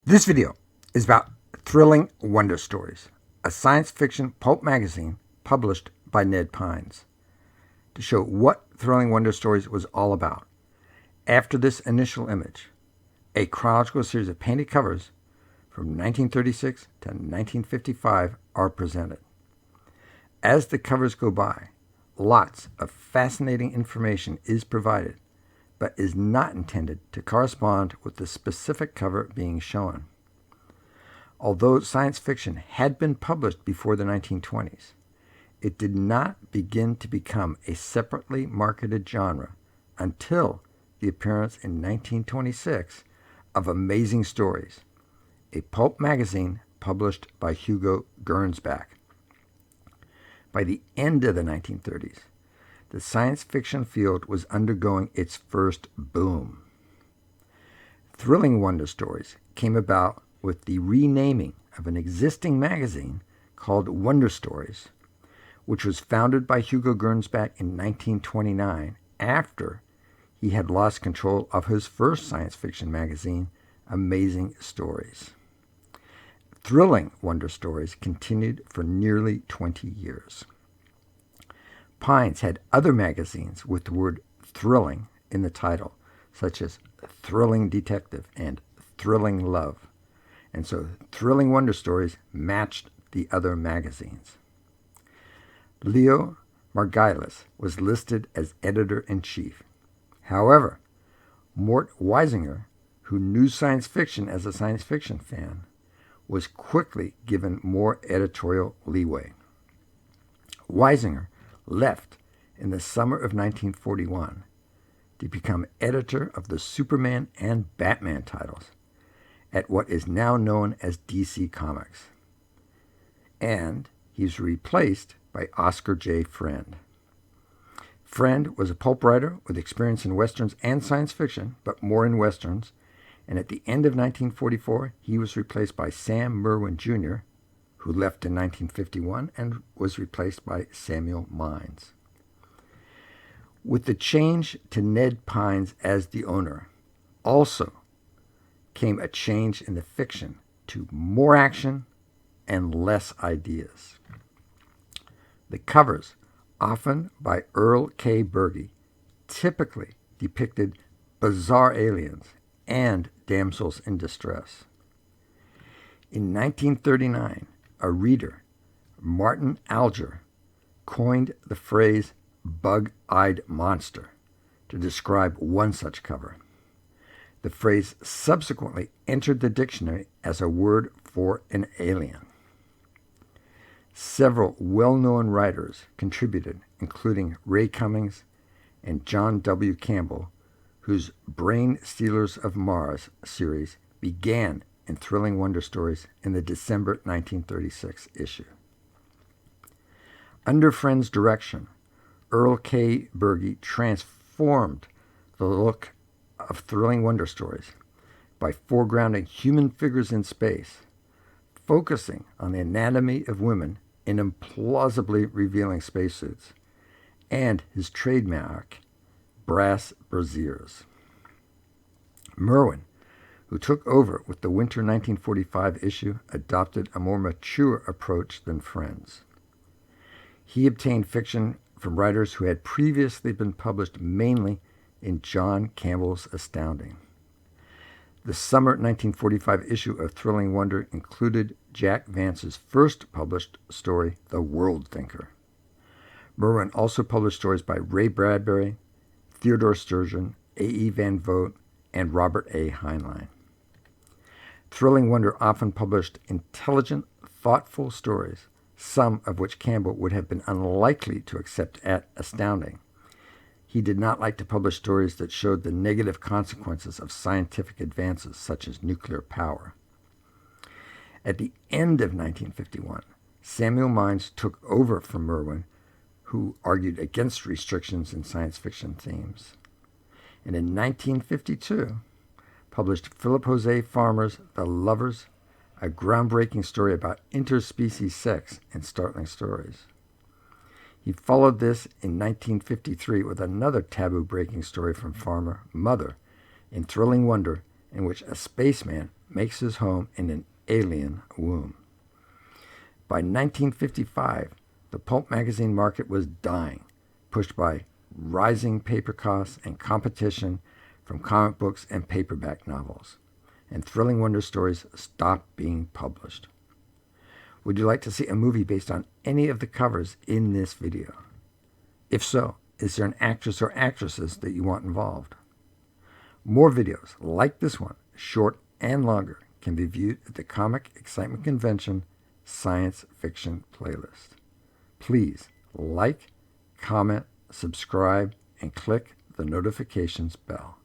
This video is about Thrilling Wonder Stories, a science fiction pulp magazine published by Ned Pines, to show what Thrilling Wonder Stories was all about. After this initial image, a chronological series of painted covers from 1936 to 1955 are presented. As the covers go by, lots of fascinating information is provided, but is not intended to correspond with the specific cover being shown. Although science fiction had been published before the 1920s, it did not begin to become a separately marketed genre until the appearance in 1926 of Amazing Stories, a pulp magazine published by Hugo Gernsback. By the end of the 1930s, the science fiction field was undergoing its first boom. Thrilling Wonder Stories came about with the renaming of an existing magazine called Wonder Stories, which was founded by Hugo Gernsback in 1929 after he had lost control of his first science fiction magazine, Amazing Stories. Thrilling Wonder Stories continued for nearly 20 years. Pines had other magazines with the word thrilling in the title, such as Thrilling Detective and Thrilling Love, and so Thrilling Wonder Stories matched the other magazines. Leo Margulis was listed as editor-in-chief. However, Mort Weisinger, who knew science fiction as a science fiction fan, was quickly given more editorial leeway. Weisinger left in the summer of 1941 to become editor of the Superman and Batman titles at what is now known as DC Comics. And he's replaced by Oscar J. Friend. Friend was a pulp writer with experience in westerns and science fiction, but more in westerns, and at the end of 1944, he was replaced by Sam Merwin Jr., who left in 1951 and was replaced by Samuel Mines. With the change to Ned Pines as the owner, also came a change in the fiction to more action and less ideas. The covers, often by Earl K. Berge, typically depicted bizarre aliens and damsels in distress. In 1939, a reader, Martin Alger, coined the phrase bug-eyed monster to describe one such cover. The phrase subsequently entered the dictionary as a word for an alien. Several well-known writers contributed, including Ray Cummings and John W. Campbell, whose Brain Stealers of Mars series began in Thrilling Wonder Stories in the December 1936 issue. Under Friend's direction, Earl K. Berge transformed the look of Thrilling Wonder Stories by foregrounding human figures in space, focusing on the anatomy of women in implausibly revealing spacesuits, and his trademark, brass brassiers. Merwin, who took over with the winter 1945 issue, adopted a more mature approach than Friend's. He obtained fiction from writers who had previously been published mainly in John Campbell's Astounding. The summer 1945 issue of Thrilling Wonder included Jack Vance's first published story, The World Thinker. Merwin also published stories by Ray Bradbury, Theodore Sturgeon, A.E. Van Vogt, and Robert A. Heinlein. Thrilling Wonder often published intelligent, thoughtful stories, some of which Campbell would have been unlikely to accept at Astounding. He did not like to publish stories that showed the negative consequences of scientific advances such as nuclear power. At the end of 1951, Samuel Mines took over from Merwin, who argued against restrictions in science fiction themes. And in 1952, published Philip Jose Farmer's The Lovers, a groundbreaking story about interspecies sex in startling stories. He followed this in 1953 with another taboo-breaking story from Farmer, Mother, in Thrilling Wonder, in which a spaceman makes his home in an alien womb. By 1955, the pulp magazine market was dying, pushed by rising paper costs and competition from comic books and paperback novels, and thrilling wonder stories stopped being published. Would you like to see a movie based on any of the covers in this video? If so, is there an actress or actresses that you want involved? More videos like this one, short and longer, can be viewed at the Comic Excitement Convention Science Fiction playlist. Please like, comment, subscribe, and click the notifications bell.